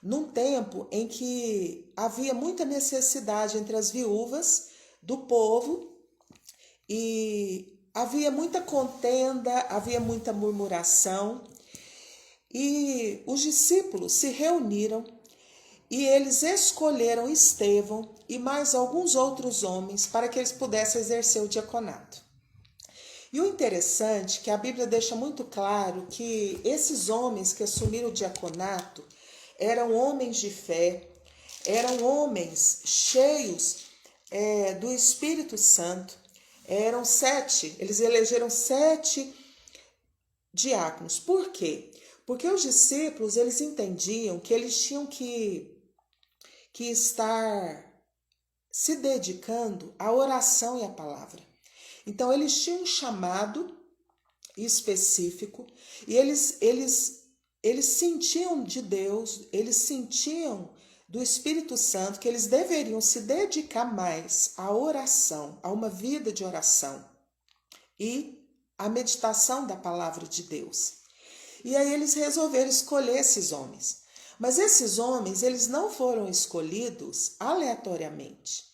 num tempo em que havia muita necessidade entre as viúvas do povo e havia muita contenda, havia muita murmuração, e os discípulos se reuniram e eles escolheram Estevão e mais alguns outros homens para que eles pudessem exercer o diaconato. E o interessante é que a Bíblia deixa muito claro que esses homens que assumiram o diaconato eram homens de fé, eram homens cheios do Espírito Santo. Eram 7, eles elegeram 7 diáconos. Por quê? Porque os discípulos, eles entendiam que eles tinham que estar se dedicando à oração e à palavra. Então, eles tinham um chamado específico e eles sentiam de Deus, eles sentiam do Espírito Santo que eles deveriam se dedicar mais à oração, a uma vida de oração e à meditação da palavra de Deus. E aí eles resolveram escolher esses homens. Mas esses homens, eles não foram escolhidos aleatoriamente.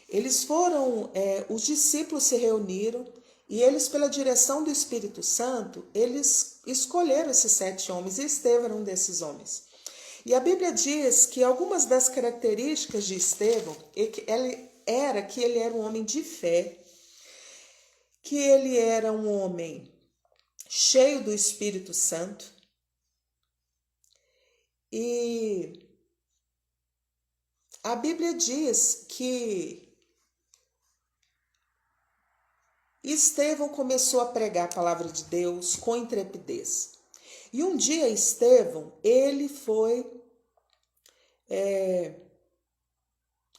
Eles foram, os discípulos se reuniram e eles, pela direção do Espírito Santo, eles escolheram esses 7 homens e Estevão era um desses homens. E a Bíblia diz que algumas das características de Estevão era que ele era um homem de fé, que ele era um homem cheio do Espírito Santo e a Bíblia diz que Estevão começou a pregar a palavra de Deus com intrepidez. E um dia Estevão, ele foi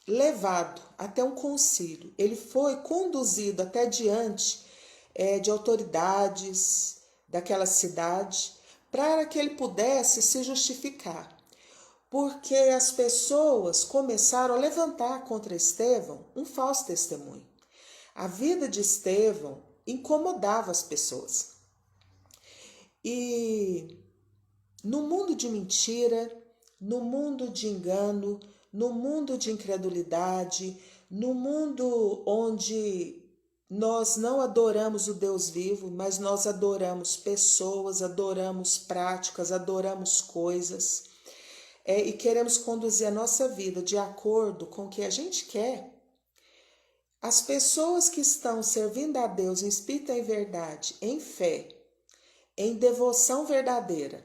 levado até um concílio. Ele foi conduzido até diante de autoridades daquela cidade para que ele pudesse se justificar. Porque as pessoas começaram a levantar contra Estevão um falso testemunho. A vida de Estevão incomodava as pessoas. E no mundo de mentira, no mundo de engano, no mundo de incredulidade, no mundo onde nós não adoramos o Deus vivo, mas nós adoramos pessoas, adoramos práticas, adoramos coisas, e queremos conduzir a nossa vida de acordo com o que a gente quer. As pessoas que estão servindo a Deus em espírito e em verdade, em fé, em devoção verdadeira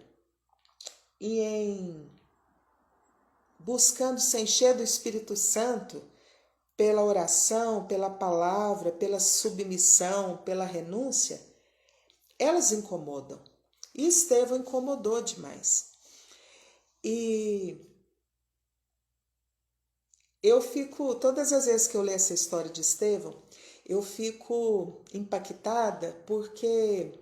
e em buscando se encher do Espírito Santo pela oração, pela palavra, pela submissão, pela renúncia, elas incomodam. E Estevão incomodou demais. E eu fico, todas as vezes que eu leio essa história de Estevão, eu fico impactada porque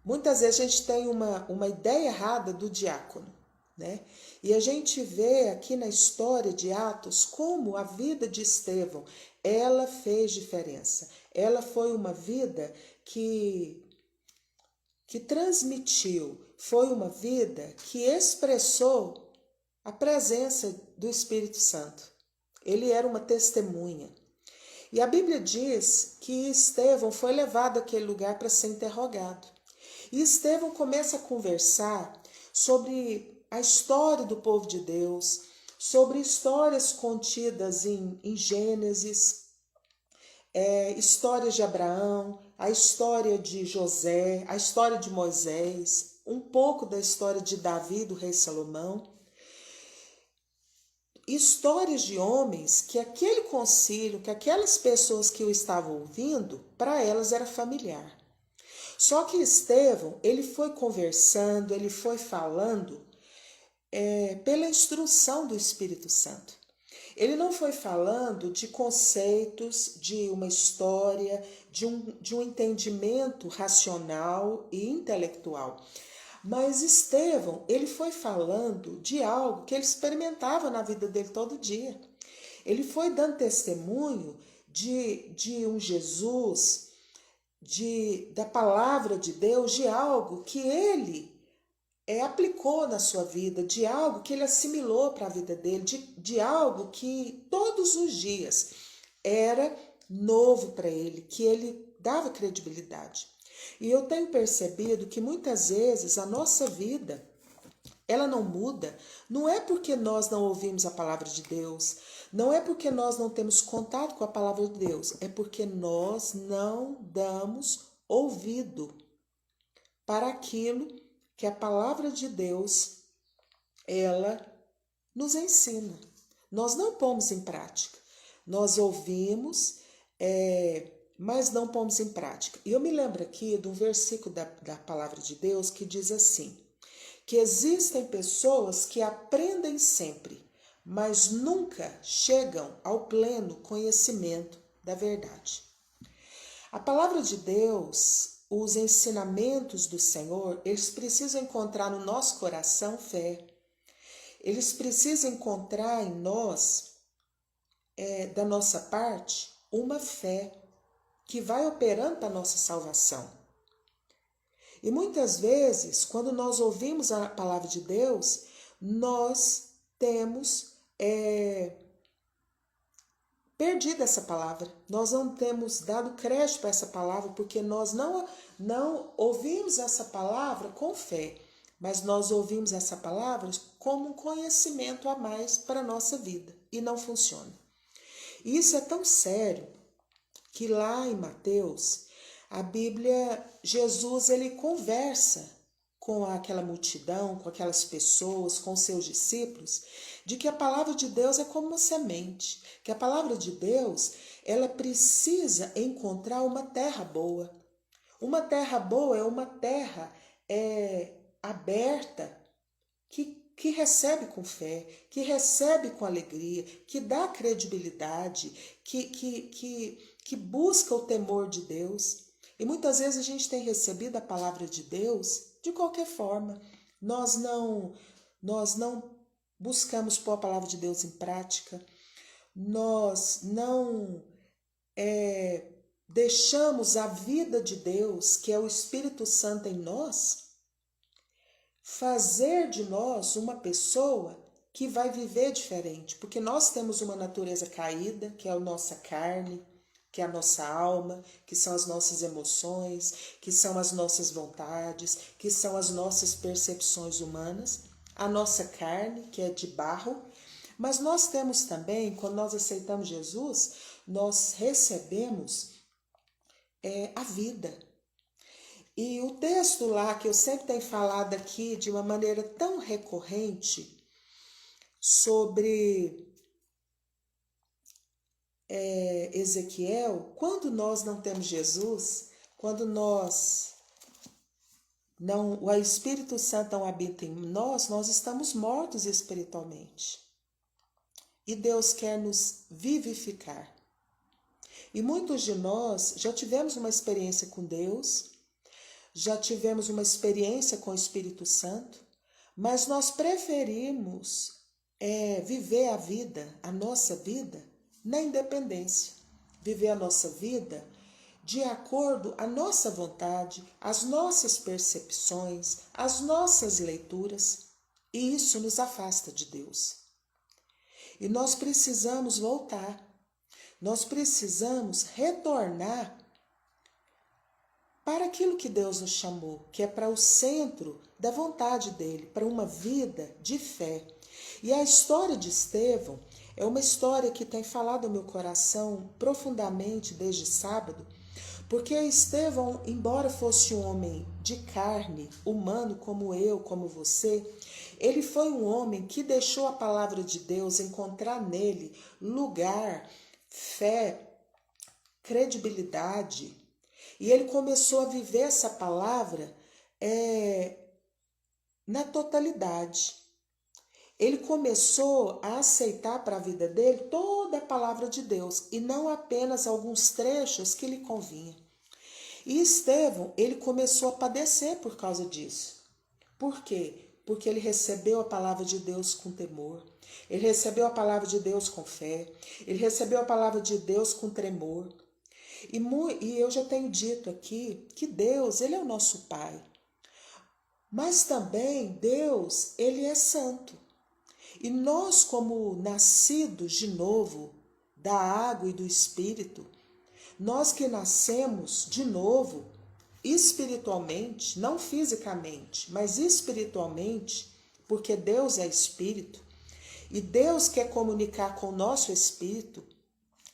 muitas vezes a gente tem uma ideia errada do diácono, né? E a gente vê aqui na história de Atos como a vida de Estevão, ela fez diferença. Ela foi uma vida que transmitiu, foi uma vida que expressou a presença do Espírito Santo. Ele era uma testemunha. E a Bíblia diz que Estevão foi levado àquele lugar para ser interrogado. E Estevão começa a conversar sobre a história do povo de Deus, sobre histórias contidas em Gênesis, histórias de Abraão, a história de José, a história de Moisés, um pouco da história de Davi, do rei Salomão. Histórias de homens que aquele concílio, que aquelas pessoas que o estavam ouvindo, para elas era familiar. Só que Estevão, ele foi conversando, ele foi falando pela instrução do Espírito Santo. Ele não foi falando de conceitos, de uma história, de um entendimento racional e intelectual. Mas Estevão, ele foi falando de algo que ele experimentava na vida dele todo dia. Ele foi dando testemunho de um Jesus, da palavra de Deus, de algo que ele aplicou na sua vida, de algo que ele assimilou para a vida dele, de algo que todos os dias era novo para ele, que ele dava credibilidade. E eu tenho percebido que muitas vezes a nossa vida, ela não muda, não é porque nós não ouvimos a palavra de Deus, não é porque nós não temos contato com a palavra de Deus, é porque nós não damos ouvido para aquilo que a palavra de Deus, ela nos ensina. Nós não pomos em prática. Nós ouvimos, mas não pomos em prática. E eu me lembro aqui de um versículo da palavra de Deus que diz assim, que existem pessoas que aprendem sempre, mas nunca chegam ao pleno conhecimento da verdade. A palavra de Deus, os ensinamentos do Senhor, eles precisam encontrar no nosso coração fé. Eles precisam encontrar em nós, da nossa parte, uma fé que vai operando para a nossa salvação. E muitas vezes, quando nós ouvimos a palavra de Deus, nós temos perdido essa palavra. Nós não temos dado crédito para essa palavra porque nós não ouvimos essa palavra com fé, mas nós ouvimos essa palavra como um conhecimento a mais para a nossa vida e não funciona. E isso é tão sério que lá em Mateus, a Bíblia, Jesus, ele conversa com aquela multidão, com aquelas pessoas, com seus discípulos, de que a palavra de Deus é como uma semente, que a palavra de Deus, ela precisa encontrar uma terra boa. Uma terra boa é uma terra aberta, que recebe com fé, que recebe com alegria, que dá credibilidade, que busca o temor de Deus. E muitas vezes a gente tem recebido a palavra de Deus de qualquer forma. Nós não buscamos pôr a palavra de Deus em prática. Nós não deixamos a vida de Deus, que é o Espírito Santo em nós, fazer de nós uma pessoa que vai viver diferente. Porque nós temos uma natureza caída, que é a nossa carne, que é a nossa alma, que são as nossas emoções, que são as nossas vontades, que são as nossas percepções humanas, a nossa carne, que é de barro, mas nós temos também, quando nós aceitamos Jesus, nós recebemos a vida. E o texto lá, que eu sempre tenho falado aqui de uma maneira tão recorrente, sobre Ezequiel, quando nós não temos Jesus, quando o Espírito Santo não habita em nós, nós estamos mortos espiritualmente. E Deus quer nos vivificar. E muitos de nós já tivemos uma experiência com Deus, já tivemos uma experiência com o Espírito Santo, mas nós preferimos viver a nossa vida, na independência, viver a nossa vida de acordo à nossa vontade, às nossas percepções, às nossas leituras, e isso nos afasta de Deus. E nós precisamos voltar, nós precisamos retornar para aquilo que Deus nos chamou, que é para o centro da vontade dele, para uma vida de fé. E a história de Estevão é uma história que tem falado ao meu coração profundamente desde sábado, porque Estevão, embora fosse um homem de carne, humano como eu, como você, ele foi um homem que deixou a palavra de Deus encontrar nele lugar, fé, credibilidade. E ele começou a viver essa palavra na totalidade. Ele começou a aceitar para a vida dele toda a palavra de Deus e não apenas alguns trechos que lhe convinha. E Estevão, ele começou a padecer por causa disso. Por quê? Porque ele recebeu a palavra de Deus com temor, ele recebeu a palavra de Deus com fé, ele recebeu a palavra de Deus com tremor. E eu já tenho dito aqui que Deus, ele é o nosso Pai. Mas também Deus, ele é santo. E nós, como nascidos de novo da água e do Espírito, nós que nascemos de novo espiritualmente, não fisicamente, mas espiritualmente, porque Deus é Espírito, e Deus quer comunicar com o nosso espírito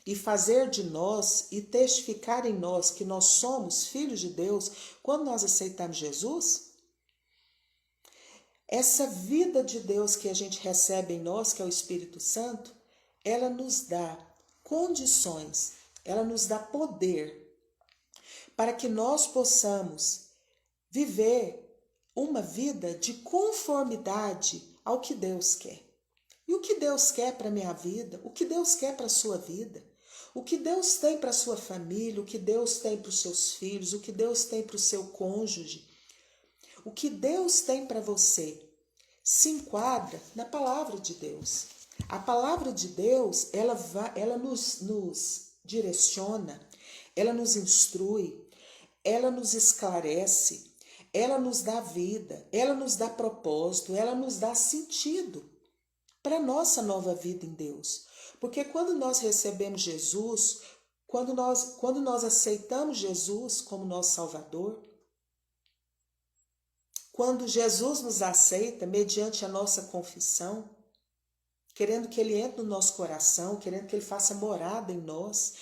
e fazer de nós e testificar em nós que nós somos filhos de Deus quando nós aceitamos Jesus. Essa vida de Deus que a gente recebe em nós, que é o Espírito Santo, ela nos dá condições, ela nos dá poder para que nós possamos viver uma vida de conformidade ao que Deus quer. E o que Deus quer para a minha vida, o que Deus quer para a sua vida, o que Deus tem para a sua família, o que Deus tem para os seus filhos, o que Deus tem para o seu cônjuge, o que Deus tem para você, se enquadra na palavra de Deus. A palavra de Deus, ela nos direciona, ela nos instrui, ela nos esclarece, ela nos dá vida, ela nos dá propósito, ela nos dá sentido para a nossa nova vida em Deus. Porque quando nós recebemos Jesus, quando nós aceitamos Jesus como nosso Salvador, quando Jesus nos aceita mediante a nossa confissão, querendo que Ele entre no nosso coração, querendo que Ele faça morada em nós,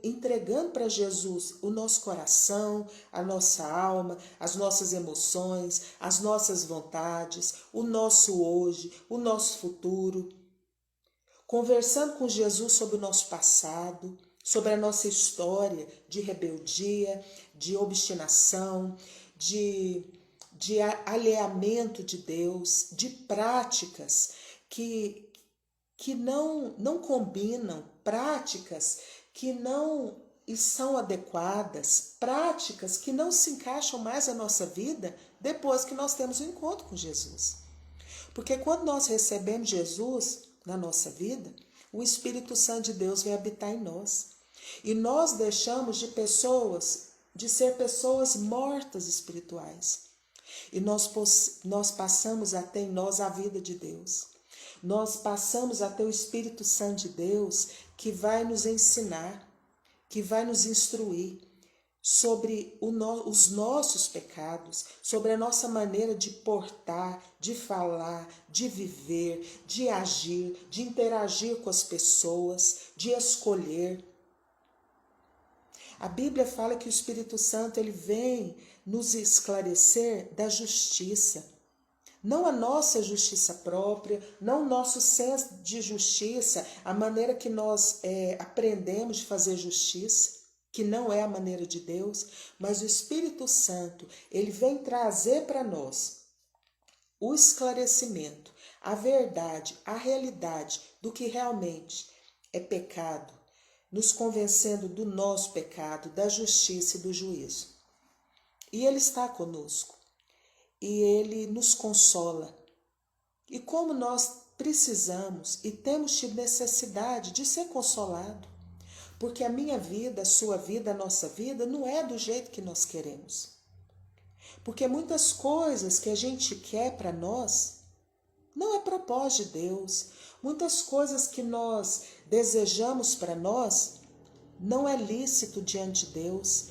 entregando para Jesus o nosso coração, a nossa alma, as nossas emoções, as nossas vontades, o nosso hoje, o nosso futuro, conversando com Jesus sobre o nosso passado, sobre a nossa história de rebeldia, de obstinação, de alheamento de Deus, de práticas que não combinam, práticas que não são adequadas, práticas que não se encaixam mais na nossa vida depois que nós temos um encontro com Jesus. Porque quando nós recebemos Jesus na nossa vida, o Espírito Santo de Deus vem habitar em nós. E nós deixamos de ser pessoas mortas espirituais. E nós passamos a ter em nós a vida de Deus. Nós passamos a ter o Espírito Santo de Deus que vai nos ensinar, que vai nos instruir sobre os nossos pecados, sobre a nossa maneira de portar, de falar, de viver, de agir, de interagir com as pessoas, de escolher. A Bíblia fala que o Espírito Santo ele vem nos esclarecer da justiça. Não a nossa justiça própria, não o nosso senso de justiça, a maneira que nós aprendemos de fazer justiça, que não é a maneira de Deus, mas o Espírito Santo, ele vem trazer para nós o esclarecimento, a verdade, a realidade do que realmente é pecado, nos convencendo do nosso pecado, da justiça e do juízo. E ele está conosco. E ele nos consola. E como nós precisamos e temos tido necessidade de ser consolado, porque a minha vida, a sua vida, a nossa vida não é do jeito que nós queremos. Porque muitas coisas que a gente quer para nós não é propósito de Deus. Muitas coisas que nós desejamos para nós não é lícito diante de Deus.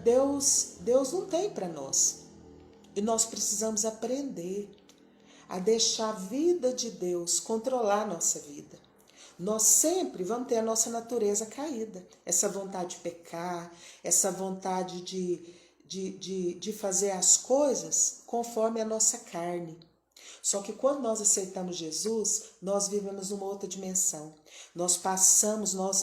Deus não tem para nós. E nós precisamos aprender a deixar a vida de Deus controlar a nossa vida. Nós sempre vamos ter a nossa natureza caída. Essa vontade de pecar, essa vontade de fazer as coisas conforme a nossa carne. Só que quando nós aceitamos Jesus, nós vivemos numa outra dimensão. Nós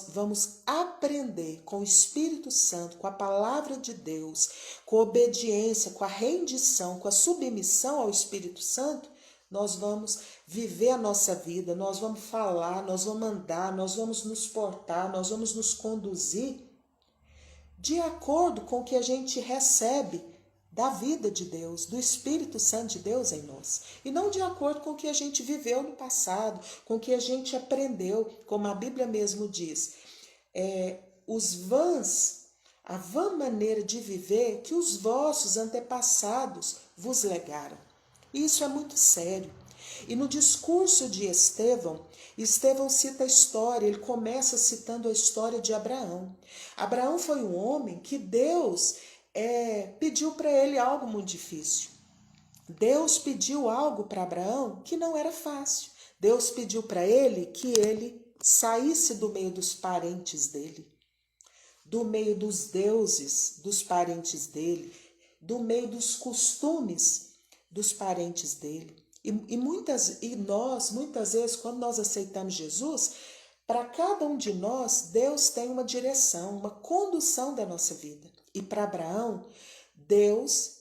vamos aprender com o Espírito Santo, com a palavra de Deus, com a obediência, com a rendição, com a submissão ao Espírito Santo, nós vamos viver a nossa vida, nós vamos falar, nós vamos andar, nós vamos nos portar, nós vamos nos conduzir de acordo com o que a gente recebe da vida de Deus, do Espírito Santo de Deus em nós. E não de acordo com o que a gente viveu no passado, com o que a gente aprendeu, como a Bíblia mesmo diz. Os vãs a vã maneira de viver que os vossos antepassados vos legaram. Isso é muito sério. E no discurso de Estevão, Estevão cita a história, ele começa citando a história de Abraão. Abraão foi um homem que Deus pediu para ele algo muito difícil. Deus pediu algo para Abraão que não era fácil. Deus pediu para ele que ele saísse do meio dos parentes dele, do meio dos deuses dos parentes dele, do meio dos costumes dos parentes dele. E nós, muitas vezes, quando nós aceitamos Jesus, para cada um de nós, Deus tem uma direção, uma condução da nossa vida. E para Abraão, Deus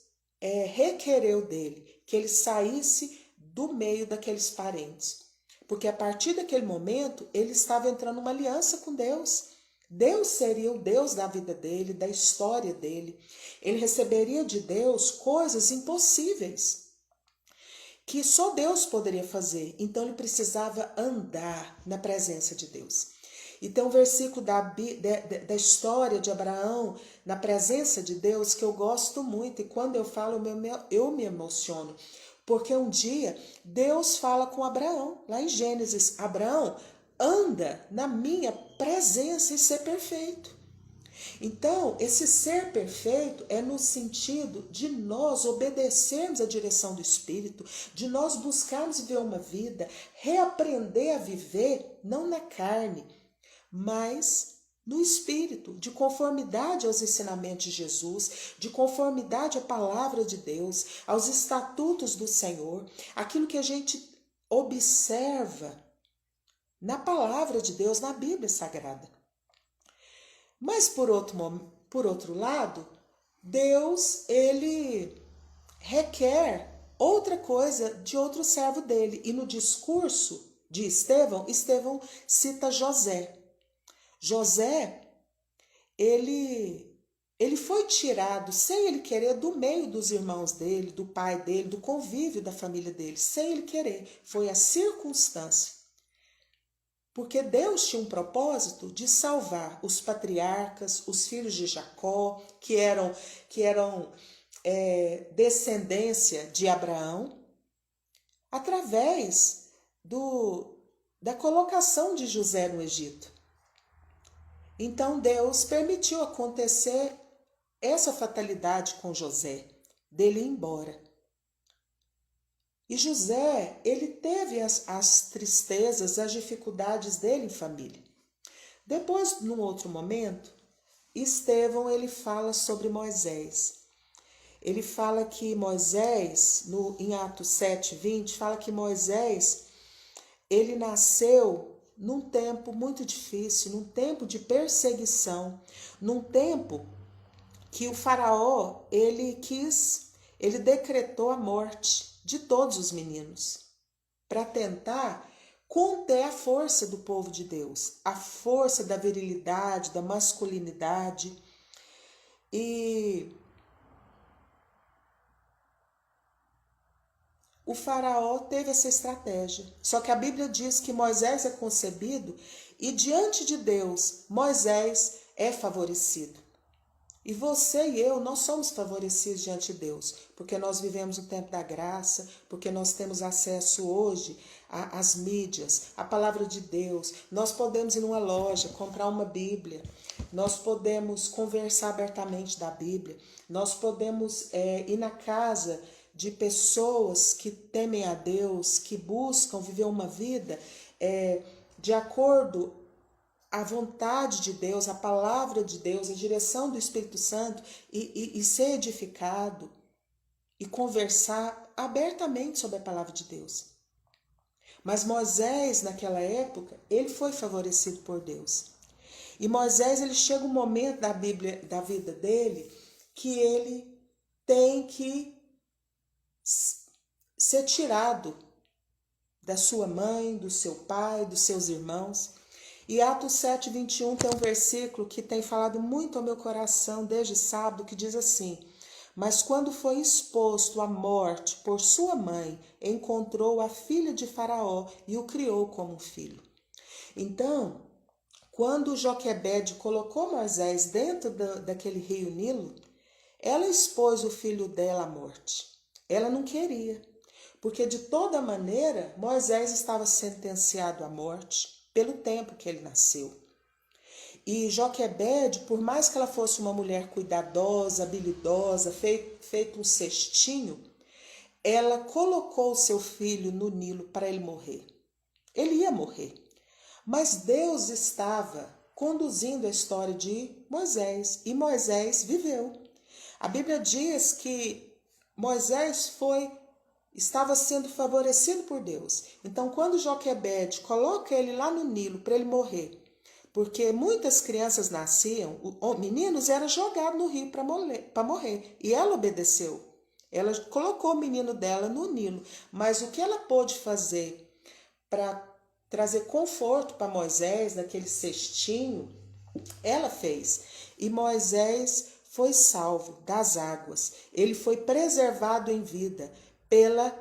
requereu dele que ele saísse do meio daqueles parentes. Porque a partir daquele momento, ele estava entrando numa aliança com Deus. Deus seria o Deus da vida dele, da história dele. Ele receberia de Deus coisas impossíveis, que só Deus poderia fazer. Então ele precisava andar na presença de Deus. E tem um versículo da história de Abraão na presença de Deus que eu gosto muito. E quando eu falo, eu me emociono. Porque um dia Deus fala com Abraão, lá em Gênesis. Abraão, anda na minha presença e ser perfeito. Então, esse ser perfeito é no sentido de nós obedecermos à direção do Espírito, de nós buscarmos viver uma vida, reaprender a viver, não na carne, mas no Espírito, de conformidade aos ensinamentos de Jesus, de conformidade à palavra de Deus, aos estatutos do Senhor, aquilo que a gente observa na palavra de Deus, na Bíblia Sagrada. Mas por outro lado, Deus, ele requer outra coisa de outro servo dele. E no discurso de Estevão, Estevão cita José. José, ele foi tirado sem ele querer do meio dos irmãos dele, do pai dele, do convívio da família dele, sem ele querer. Foi a circunstância. Porque Deus tinha um propósito de salvar os patriarcas, os filhos de Jacó, que eram descendência de Abraão, através da colocação de José no Egito. Então Deus permitiu acontecer essa fatalidade com José, dele ir embora. E José, ele teve as tristezas, as dificuldades dele em família. Depois, num outro momento, Estevão, ele fala sobre Moisés. Ele fala que Moisés, em Atos 7:20, fala que Moisés, ele nasceu num tempo muito difícil, num tempo de perseguição, num tempo que o faraó, ele decretou a morte de todos os meninos, para tentar conter a força do povo de Deus, a força da virilidade, da masculinidade. E o faraó teve essa estratégia. Só que a Bíblia diz que Moisés é concebido e diante de Deus, Moisés é favorecido. E você e eu, nós somos favorecidos diante de Deus, porque nós vivemos o tempo da graça, porque nós temos acesso hoje às mídias, à palavra de Deus. Nós podemos ir numa loja, comprar uma Bíblia, nós podemos conversar abertamente da Bíblia, nós podemos ir na casa de pessoas que temem a Deus, que buscam viver uma vida de acordo a vontade de Deus, a palavra de Deus, a direção do Espírito Santo e ser edificado e conversar abertamente sobre a palavra de Deus. Mas Moisés, naquela época, ele foi favorecido por Deus. E Moisés, ele chega um momento da vida dele que ele tem que ser tirado da sua mãe, do seu pai, dos seus irmãos. E Atos 7:21 tem um versículo que tem falado muito ao meu coração desde sábado, que diz assim: mas quando foi exposto à morte por sua mãe, encontrou a filha de Faraó e o criou como um filho. Então, Quando Joquebede colocou Moisés dentro daquele rio Nilo, ela expôs o filho dela à morte. Ela não queria, porque de toda maneira Moisés estava sentenciado à morte pelo tempo que ele nasceu. E Joquebede, por mais que ela fosse uma mulher cuidadosa, habilidosa, feito um cestinho, ela colocou seu filho no Nilo para ele morrer. Ele ia morrer. Mas Deus estava conduzindo a história de Moisés e Moisés viveu. A Bíblia diz que Moisés estava sendo favorecido por Deus. Então, quando Joquebede coloca ele lá no Nilo para ele morrer, porque muitas crianças nasciam, meninos eram jogados no rio para morrer, e ela obedeceu. Ela colocou o menino dela no Nilo, mas o que ela pôde fazer para trazer conforto para Moisés naquele cestinho, ela fez. E Moisés foi salvo das águas. Ele foi preservado em vida pela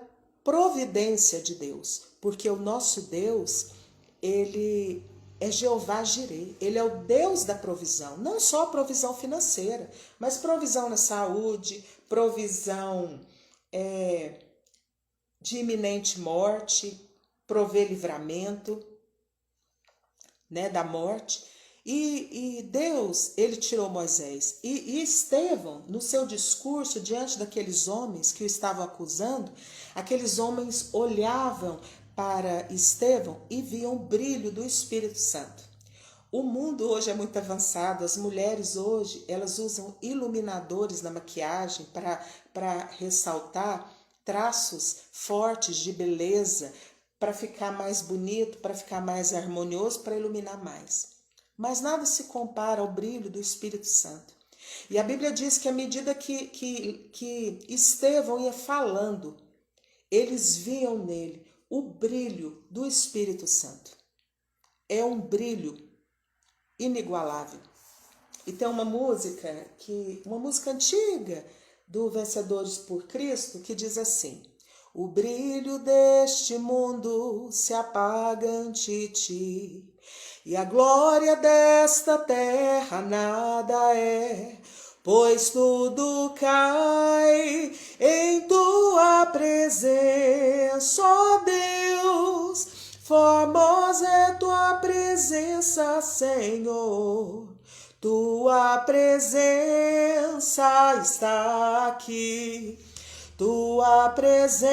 providência de Deus, porque o nosso Deus, ele é Jeová Jireh, ele é o Deus da provisão, não só provisão financeira, mas provisão na saúde, provisão de iminente morte, prover livramento, né, da morte. E Deus, ele tirou Moisés. E Estevão, no seu discurso diante daqueles homens que o estavam acusando, aqueles homens olhavam para Estevão e viam o brilho do Espírito Santo. O mundo hoje é muito avançado, as mulheres hoje, elas usam iluminadores na maquiagem para ressaltar traços fortes de beleza, para ficar mais bonito, para ficar mais harmonioso, para iluminar mais. Mas nada se compara ao brilho do Espírito Santo. E a Bíblia diz que à medida que Estevão ia falando, eles viam nele o brilho do Espírito Santo. É um brilho inigualável. E tem uma música antiga do Vencedores por Cristo que diz assim: o brilho deste mundo se apaga ante ti, e a glória desta terra nada é, pois tudo cai em tua presença, ó Deus. Formosa é tua presença, Senhor. Tua presença está aqui. Tua presença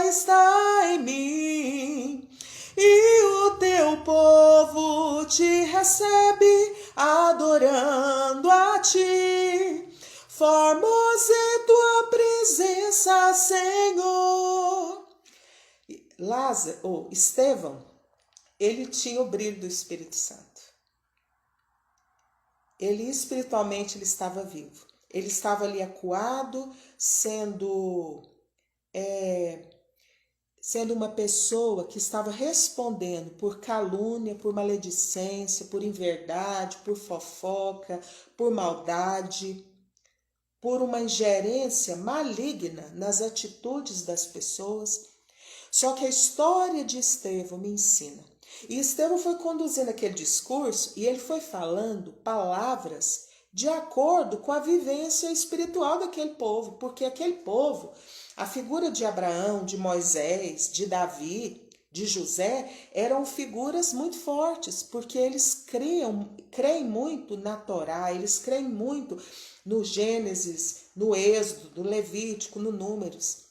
está em mim. E o teu povo te recebe adorando a ti. Formosa é tua presença, Senhor. Estevão, ele tinha o brilho do Espírito Santo. Ele espiritualmente ele estava vivo. Ele estava ali acuado, sendo uma pessoa que estava respondendo por calúnia, por maledicência, por inverdade, por fofoca, por maldade, por uma ingerência maligna nas atitudes das pessoas. Só que a história de Estevão me ensina. E Estevão foi conduzindo aquele discurso e ele foi falando palavras de acordo com a vivência espiritual daquele povo. Porque aquele povo, a figura de Abraão, de Moisés, de Davi, de José, eram figuras muito fortes, porque eles creem muito na Torá, eles creem muito no Gênesis, no Êxodo, no Levítico, no Números.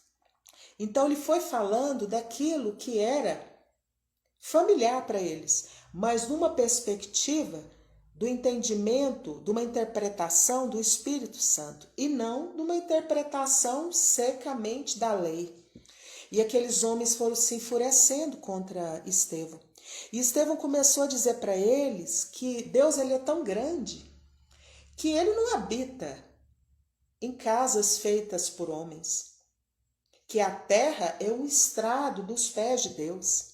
Então ele foi falando daquilo que era familiar para eles, mas numa perspectiva do entendimento, de uma interpretação do Espírito Santo, e não numa interpretação secamente da lei. E aqueles homens foram se enfurecendo contra Estevão. E Estevão começou a dizer para eles que Deus ele é tão grande que ele não habita em casas feitas por homens, que a terra é um estrado dos pés de Deus,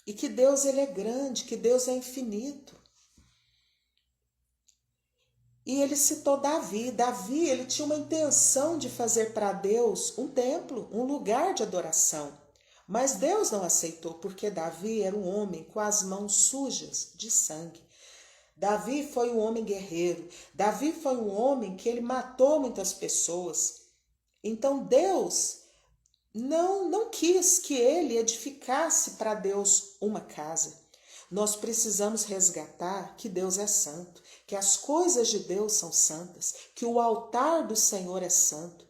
e que Deus ele é grande, que Deus é infinito. E ele citou Davi. Davi ele tinha uma intenção de fazer para Deus um templo, um lugar de adoração. Mas Deus não aceitou, porque Davi era um homem com as mãos sujas de sangue. Davi foi um homem guerreiro. Davi foi um homem que ele matou muitas pessoas. Então Deus não quis que ele edificasse para Deus uma casa. Nós precisamos resgatar que Deus é santo, que as coisas de Deus são santas, que o altar do Senhor é santo.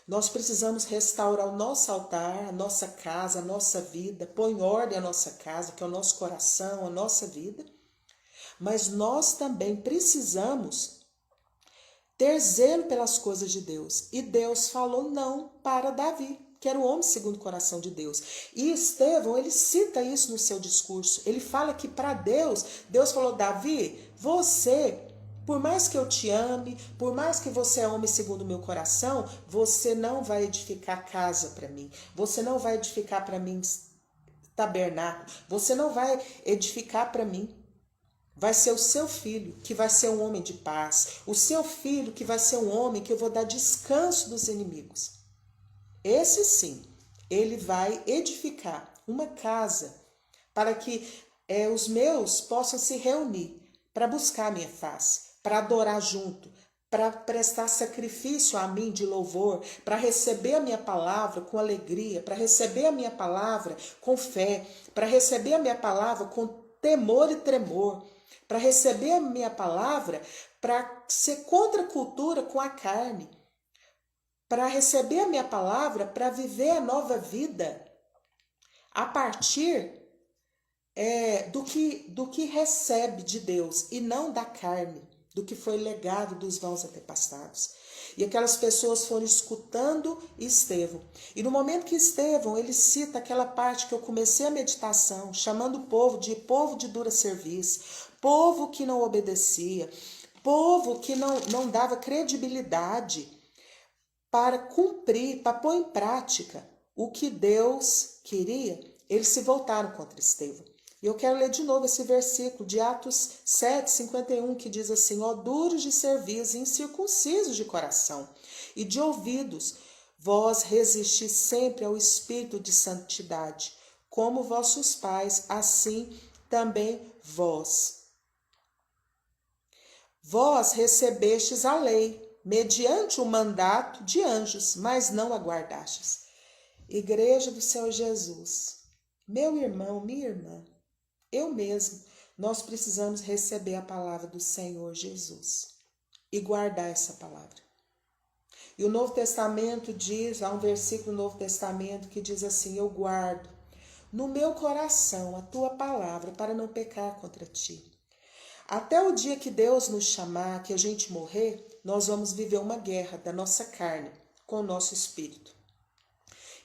Nós precisamos restaurar o nosso altar, a nossa casa, a nossa vida, pôr em ordem a nossa casa, que é o nosso coração, a nossa vida. Mas nós também precisamos ter zelo pelas coisas de Deus. E Deus falou não para Davi, que era o homem segundo o coração de Deus. E Estevão, ele cita isso no seu discurso. Ele fala que para Deus, Deus falou: Davi, você, por mais que eu te ame, por mais que você é homem segundo o meu coração, você não vai edificar casa para mim. Você não vai edificar para mim tabernáculo. Você não vai edificar para mim. Vai ser o seu filho que vai ser um homem de paz. O seu filho que vai ser um homem que eu vou dar descanso dos inimigos. Esse sim, ele vai edificar uma casa para que os meus possam se reunir para buscar a minha face, para adorar junto, para prestar sacrifício a mim de louvor, para receber a minha palavra com alegria, para receber a minha palavra com fé, para receber a minha palavra com temor e tremor, para receber a minha palavra para ser contra a cultura com a carne, para receber a minha palavra, para viver a nova vida a partir do que recebe de Deus e não da carne, do que foi legado dos vãos antepassados. E aquelas pessoas foram escutando Estevão. E no momento que Estevão, ele cita aquela parte que eu comecei a meditação, chamando o povo de dura serviço, povo que não obedecia, povo que não dava credibilidade para cumprir, para pôr em prática o que Deus queria, eles se voltaram contra Estevão. E eu quero ler de novo esse versículo de Atos 7:51, que diz assim: ó duros de cerviz e incircuncisos de coração e de ouvidos, vós resistis sempre ao Espírito de santidade, como vossos pais, assim também vós. Vós recebestes a lei, mediante o mandato de anjos, mas não aguardastes. Igreja do Senhor Jesus, meu irmão, minha irmã, eu mesmo, nós precisamos receber a palavra do Senhor Jesus e guardar essa palavra. E o Novo Testamento diz, há um versículo no Novo Testamento que diz assim: eu guardo no meu coração a tua palavra para não pecar contra ti. Até o dia que Deus nos chamar, que a gente morrer, nós vamos viver uma guerra da nossa carne com o nosso espírito.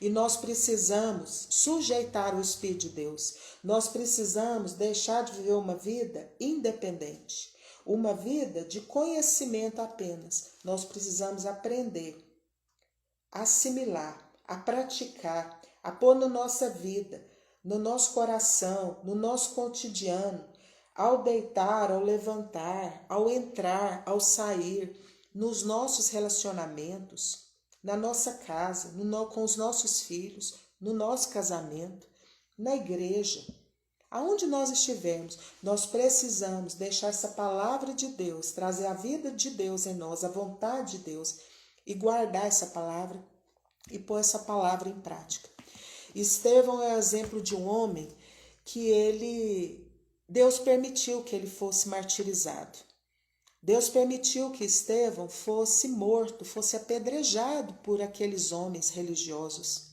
E nós precisamos sujeitar o Espírito de Deus. Nós precisamos deixar de viver uma vida independente, uma vida de conhecimento apenas. Nós precisamos aprender, assimilar, a praticar, a pôr na nossa vida, no nosso coração, no nosso cotidiano, ao deitar, ao levantar, ao entrar, ao sair, nos nossos relacionamentos, na nossa casa, com os nossos filhos, no nosso casamento, na igreja, aonde nós estivermos, nós precisamos deixar essa palavra de Deus, trazer a vida de Deus em nós, a vontade de Deus, e guardar essa palavra e pôr essa palavra em prática. Estevão é o exemplo de um homem que Deus permitiu que ele fosse martirizado. Deus permitiu que Estevão fosse morto, fosse apedrejado por aqueles homens religiosos.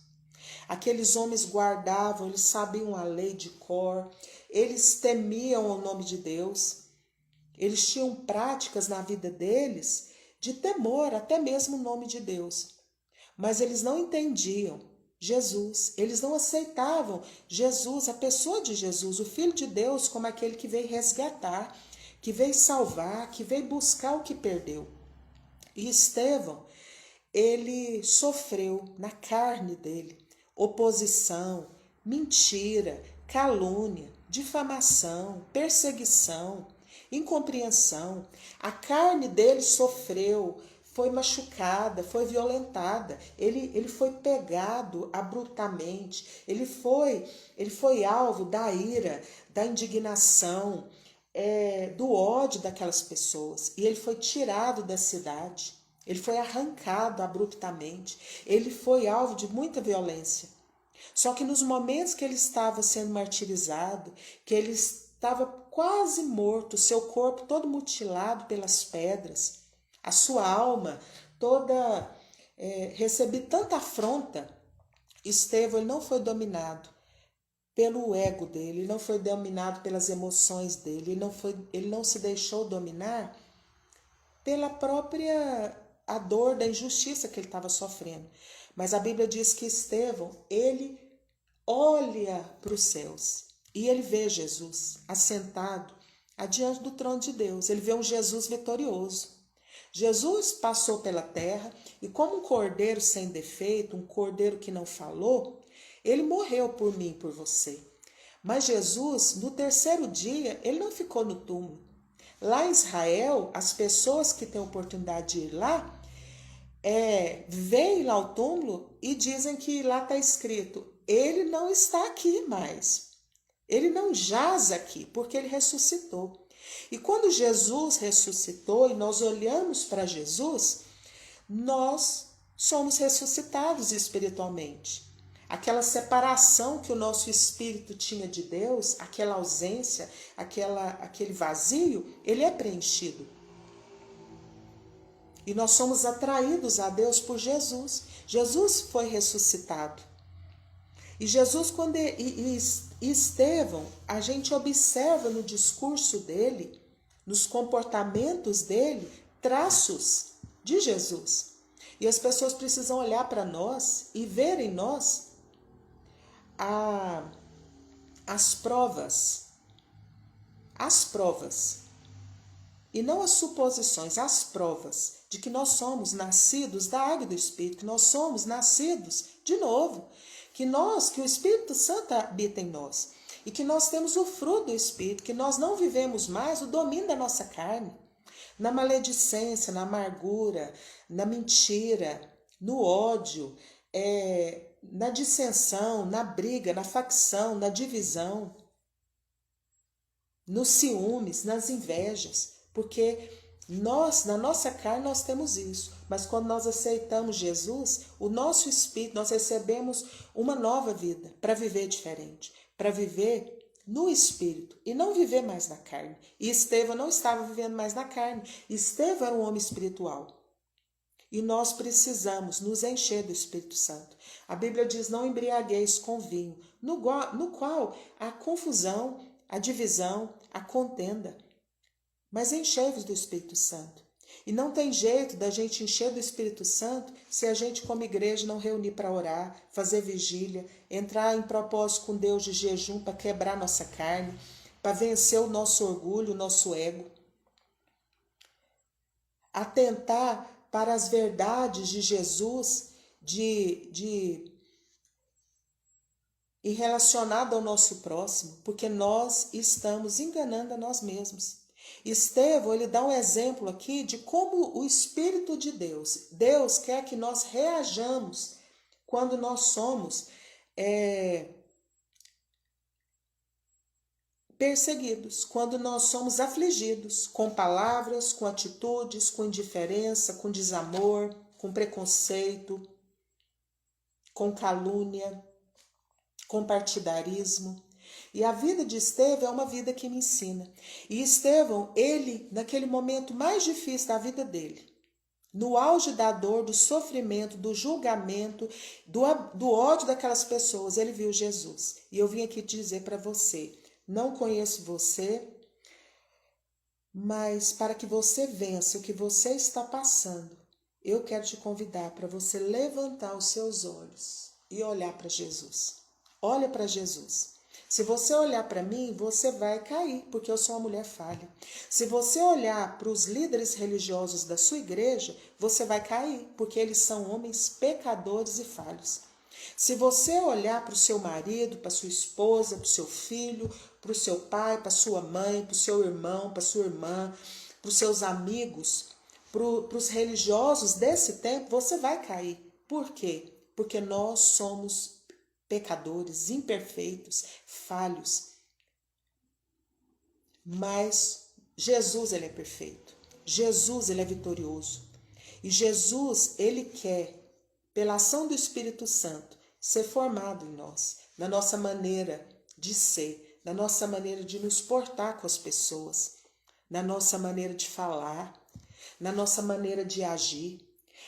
Aqueles homens guardavam, eles sabiam a lei de cor, eles temiam o nome de Deus, eles tinham práticas na vida deles de temor, até mesmo o nome de Deus. Mas eles não entendiam Jesus, eles não aceitavam Jesus, a pessoa de Jesus, o Filho de Deus, como aquele que veio resgatar, que veio salvar, que veio buscar o que perdeu. E Estevão, ele sofreu na carne dele oposição, mentira, calúnia, difamação, perseguição, incompreensão. A carne dele sofreu, foi machucada, foi violentada, ele foi pegado abruptamente, ele foi alvo da ira, da indignação, do ódio daquelas pessoas, e ele foi tirado da cidade, ele foi arrancado abruptamente, ele foi alvo de muita violência. Só que nos momentos que ele estava sendo martirizado, que ele estava quase morto, seu corpo todo mutilado pelas pedras, a sua alma toda recebeu tanta afronta, Estevão ele não foi dominado pelo ego dele, ele não foi dominado pelas emoções dele, ele não se deixou dominar pela própria a dor da injustiça que ele estava sofrendo. Mas a Bíblia diz que Estevão, ele olha para os céus e ele vê Jesus assentado adiante do trono de Deus. Ele vê um Jesus vitorioso. Jesus passou pela terra e como um cordeiro sem defeito, um cordeiro que não falou, ele morreu por mim e por você. Mas Jesus, no terceiro dia, ele não ficou no túmulo. Lá em Israel, as pessoas que têm oportunidade de ir lá, veem lá o túmulo e dizem que lá está escrito, ele não está aqui mais. Ele não jaz aqui, porque ele ressuscitou. E quando Jesus ressuscitou e nós olhamos para Jesus, nós somos ressuscitados espiritualmente. Aquela separação que o nosso espírito tinha de Deus, aquela ausência, aquele vazio, ele é preenchido. E nós somos atraídos a Deus por Jesus. Jesus foi ressuscitado. E Jesus, e Estevão, a gente observa no discurso dele, nos comportamentos dele, traços de Jesus. E as pessoas precisam olhar para nós e ver em nós as provas, e não as suposições, as provas de que nós somos nascidos da água e do Espírito, que nós somos nascidos de novo, que o Espírito Santo habita em nós e que nós temos o fruto do Espírito, que nós não vivemos mais o domínio da nossa carne, na maledicência, na amargura, na mentira, no ódio, na dissensão, na briga, na facção, na divisão, nos ciúmes, nas invejas, porque na nossa carne nós temos isso, mas quando nós aceitamos Jesus, o nosso espírito, nós recebemos uma nova vida para viver diferente, para viver no espírito e não viver mais na carne. E Estevão não estava vivendo mais na carne, Estevão era um homem espiritual. E nós precisamos nos encher do Espírito Santo. A Bíblia diz, não embriagueis com vinho, no qual há confusão, a divisão, a contenda. Mas enchei-vos do Espírito Santo. E não tem jeito da gente encher do Espírito Santo se a gente como igreja não reunir para orar, fazer vigília, entrar em propósito com Deus de jejum para quebrar nossa carne, para vencer o nosso orgulho, o nosso ego. Atentar para as verdades de Jesus e relacionado ao nosso próximo, porque nós estamos enganando a nós mesmos. Estevão, ele dá um exemplo aqui de como o Espírito de Deus quer que nós reajamos quando nós somos perseguidos, quando nós somos afligidos com palavras, com atitudes, com indiferença, com desamor, com preconceito, com calúnia, com partidarismo. E a vida de Estevão é uma vida que me ensina. E Estevão, ele, naquele momento mais difícil da vida dele, no auge da dor, do sofrimento, do julgamento, do ódio daquelas pessoas, ele viu Jesus. E eu vim aqui dizer para você, não conheço você, mas para que você vença o que você está passando, eu quero te convidar para você levantar os seus olhos e olhar para Jesus. Olha para Jesus. Se você olhar para mim, você vai cair, porque eu sou uma mulher falha. Se você olhar para os líderes religiosos da sua igreja, você vai cair, porque eles são homens pecadores e falhos. Se você olhar para o seu marido, para sua esposa, para o seu filho, para o seu pai, para sua mãe, para o seu irmão, para sua irmã, para os seus amigos, para os religiosos desse tempo, você vai cair. Por quê? Porque nós somos pecadores, imperfeitos, falhos. Mas Jesus, ele é perfeito. Jesus, ele é vitorioso. E Jesus, ele quer, pela ação do Espírito Santo, ser formado em nós, na nossa maneira de ser, na nossa maneira de nos portar com as pessoas, na nossa maneira de falar, na nossa maneira de agir,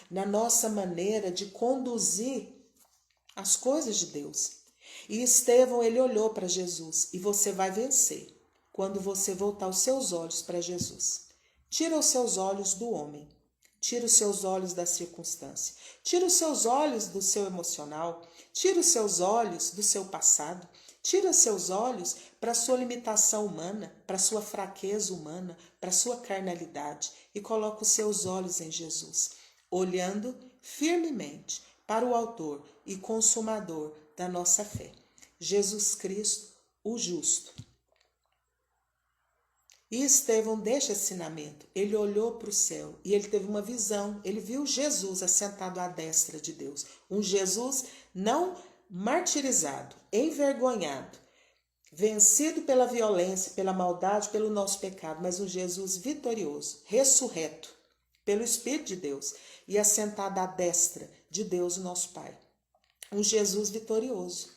na nossa maneira de conduzir as coisas de Deus. E Estevão, ele olhou para Jesus, e você vai vencer quando você voltar os seus olhos para Jesus. Tira os seus olhos do homem, tira os seus olhos da circunstância, tira os seus olhos do seu emocional, tira os seus olhos do seu passado, tira os seus olhos para a sua limitação humana, para a sua fraqueza humana, para a sua carnalidade e coloca os seus olhos em Jesus, olhando firmemente para o autor e consumador da nossa fé, Jesus Cristo, o justo. E Estevão deixa esse ensinamento. Ele olhou para o céu e ele teve uma visão. Ele viu Jesus assentado à destra de Deus. Um Jesus não martirizado, envergonhado, vencido pela violência, pela maldade, pelo nosso pecado, mas um Jesus vitorioso, ressurreto pelo Espírito de Deus e assentado à destra de Deus, o nosso Pai. Um Jesus vitorioso.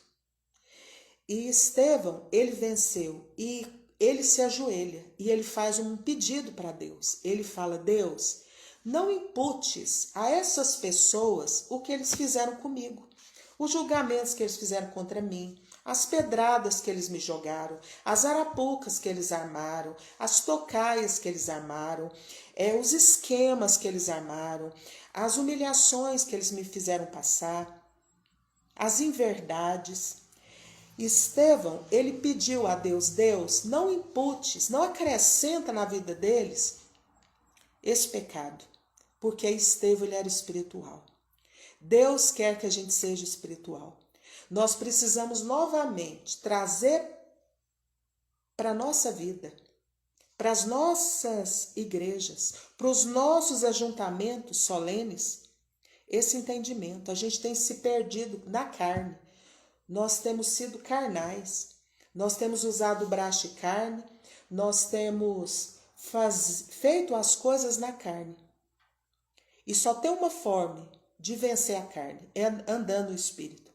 E Estevão, ele venceu e ele se ajoelha e ele faz um pedido para Deus. Ele fala: Deus, não imputes a essas pessoas o que eles fizeram comigo, os julgamentos que eles fizeram contra mim, as pedradas que eles me jogaram, as arapucas que eles armaram, as tocaias que eles armaram, os esquemas que eles armaram, as humilhações que eles me fizeram passar, as inverdades. Estevão, ele pediu a Deus: Deus, não imputes, não acrescenta na vida deles esse pecado, porque Estevão, ele era espiritual. Deus quer que a gente seja espiritual. Nós precisamos novamente trazer para a nossa vida, para as nossas igrejas, para os nossos ajuntamentos solenes, esse entendimento. A gente tem se perdido na carne. Nós temos sido carnais, nós temos usado o braço de carne, nós temos feito as coisas na carne. E só tem uma forma de vencer a carne, é andando no Espírito.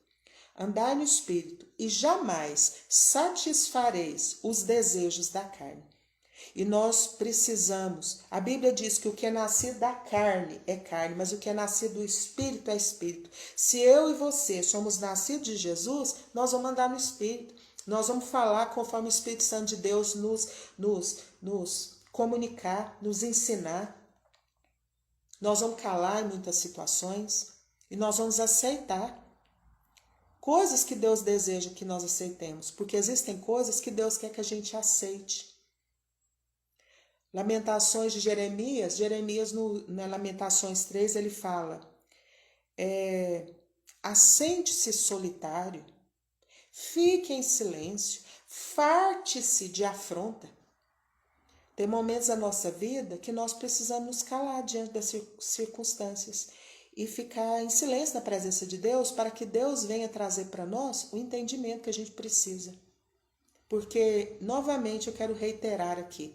Andar no Espírito e jamais satisfareis os desejos da carne. E nós precisamos, a Bíblia diz que o que é nascido da carne é carne, mas o que é nascido do Espírito é Espírito. Se eu e você somos nascidos de Jesus, nós vamos andar no Espírito. Nós vamos falar conforme o Espírito Santo de Deus nos comunicar, nos ensinar. Nós vamos calar em muitas situações e nós vamos aceitar coisas que Deus deseja que nós aceitemos, porque existem coisas que Deus quer que a gente aceite. Lamentações de Jeremias, na Lamentações 3, ele fala: assente-se solitário, fique em silêncio, farte-se de afronta. Tem momentos da nossa vida que nós precisamos nos calar diante das circunstâncias e ficar em silêncio na presença de Deus para que Deus venha trazer para nós o entendimento que a gente precisa. Porque, novamente, eu quero reiterar aqui,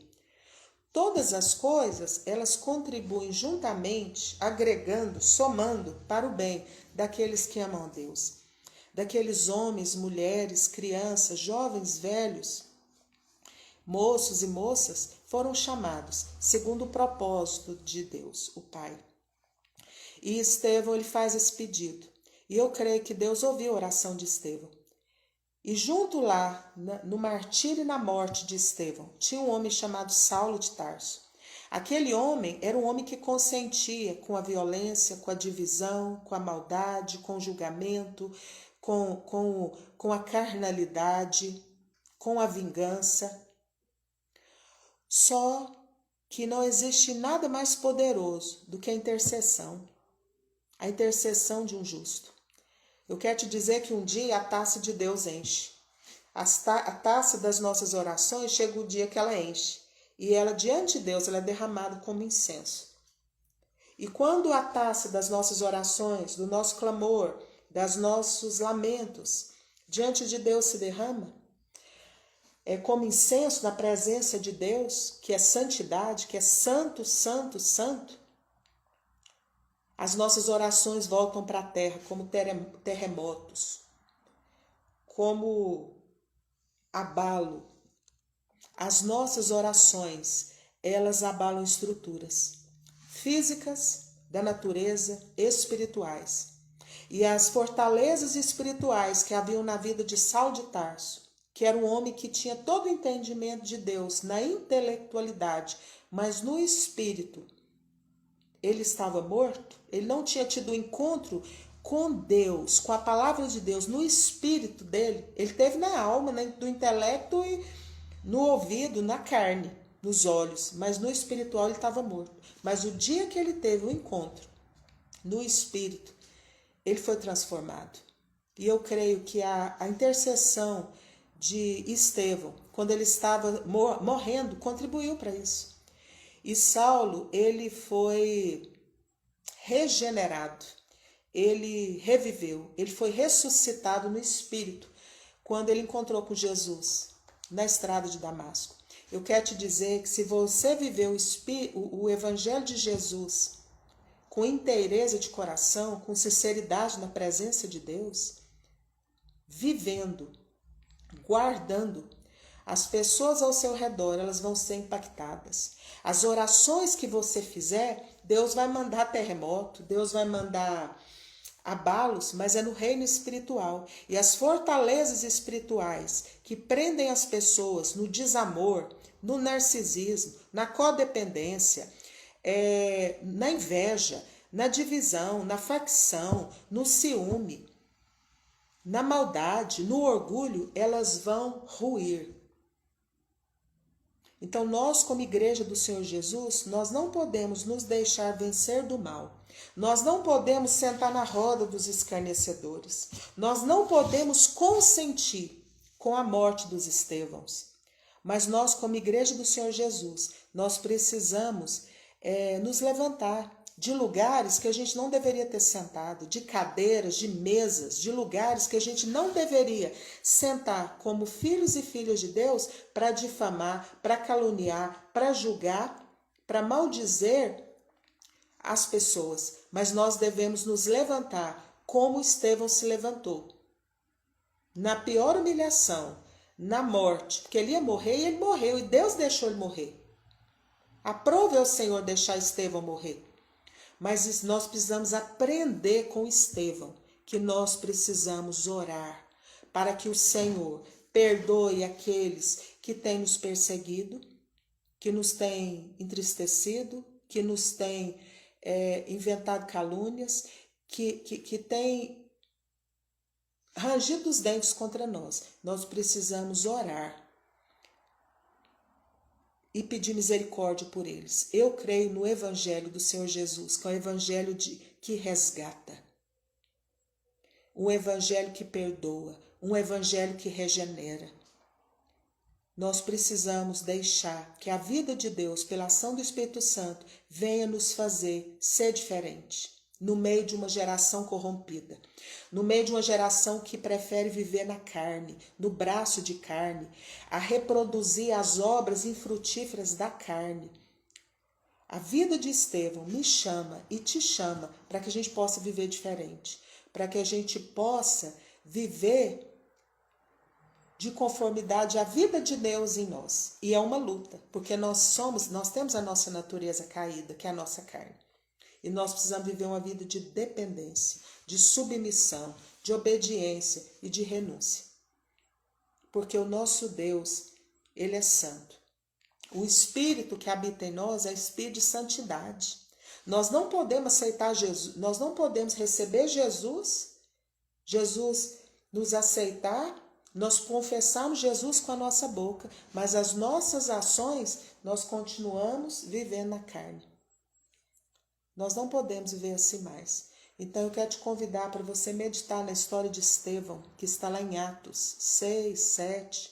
todas as coisas, elas contribuem juntamente, agregando, somando para o bem daqueles que amam a Deus. Daqueles homens, mulheres, crianças, jovens, velhos, moços e moças, foram chamados segundo o propósito de Deus, o Pai. E Estevão, ele faz esse pedido. E eu creio que Deus ouviu a oração de Estevão. E junto lá, no martírio e na morte de Estevão, tinha um homem chamado Saulo de Tarso. Aquele homem era um homem que consentia com a violência, com a divisão, com a maldade, com o julgamento, com a carnalidade, com a vingança. Só que não existe nada mais poderoso do que a intercessão de um justo. Eu quero te dizer que um dia a taça de Deus enche. A taça das nossas orações chega o dia que ela enche. E ela, diante de Deus, ela é derramada como incenso. E quando a taça das nossas orações, do nosso clamor, dos nossos lamentos diante de Deus se derrama, é como incenso na presença de Deus, que é santidade, que é santo, santo, santo, as nossas orações voltam para a terra como terremotos, como abalo. As nossas orações, elas abalam estruturas físicas, da natureza, espirituais. E as fortalezas espirituais que haviam na vida de Saulo de Tarso, que era um homem que tinha todo o entendimento de Deus na intelectualidade, mas no espírito, ele estava morto, ele não tinha tido um encontro com Deus, com a palavra de Deus, no espírito dele. Ele teve na alma, do intelecto e no ouvido, na carne, nos olhos, mas no espiritual ele estava morto. Mas o dia que ele teve o encontro no espírito, ele foi transformado. E eu creio que a intercessão de Estevão, quando ele estava morrendo, contribuiu para isso. E Saulo, ele foi regenerado, ele reviveu, ele foi ressuscitado no espírito quando ele encontrou com Jesus na estrada de Damasco. Eu quero te dizer que se você viver o evangelho de Jesus com inteireza de coração, com sinceridade na presença de Deus, vivendo, guardando, as pessoas ao seu redor, elas vão ser impactadas. As orações que você fizer, Deus vai mandar terremoto, Deus vai mandar abalos, mas é no reino espiritual. E as fortalezas espirituais que prendem as pessoas no desamor, no narcisismo, na codependência, na inveja, na divisão, na facção, no ciúme, na maldade, no orgulho, elas vão ruir. Então nós, como igreja do Senhor Jesus, nós não podemos nos deixar vencer do mal. Nós não podemos sentar na roda dos escarnecedores. Nós não podemos consentir com a morte dos Estevãos. Mas nós, como igreja do Senhor Jesus, nós precisamos nos levantar de lugares que a gente não deveria ter sentado, de cadeiras, de mesas, de lugares que a gente não deveria sentar como filhos e filhas de Deus para difamar, para caluniar, para julgar, para maldizer as pessoas. Mas nós devemos nos levantar como Estevão se levantou. Na pior humilhação, na morte, porque ele ia morrer e ele morreu, e Deus deixou ele morrer. Aprove ao Senhor deixar Estevão morrer. Mas nós precisamos aprender com Estevão, que nós precisamos orar para que o Senhor perdoe aqueles que têm nos perseguido, que nos têm entristecido, que nos têm inventado calúnias, que têm rangido os dentes contra nós. Nós precisamos orar e pedir misericórdia por eles. Eu creio no evangelho do Senhor Jesus, que é o evangelho que resgata, um evangelho que perdoa, um evangelho que regenera. Nós precisamos deixar que a vida de Deus, pela ação do Espírito Santo, venha nos fazer ser diferente, no meio de uma geração corrompida, no meio de uma geração que prefere viver na carne, no braço de carne, a reproduzir as obras infrutíferas da carne. A vida de Estevão me chama e te chama para que a gente possa viver diferente, para que a gente possa viver de conformidade à vida de Deus em nós. E é uma luta, porque nós temos a nossa natureza caída, que é a nossa carne. E nós precisamos viver uma vida de dependência, de submissão, de obediência e de renúncia. Porque o nosso Deus, ele é santo. O Espírito que habita em nós é Espírito de santidade. Nós não podemos aceitar Jesus, nós não podemos receber Jesus nos aceitar, nós confessamos Jesus com a nossa boca, mas as nossas ações, nós continuamos vivendo na carne. Nós não podemos viver assim mais. Então eu quero te convidar para você meditar na história de Estevão, que está lá em Atos 6, 7,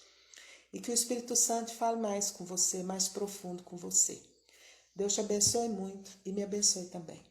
e que o Espírito Santo fale mais com você, mais profundo com você. Deus te abençoe muito e me abençoe também.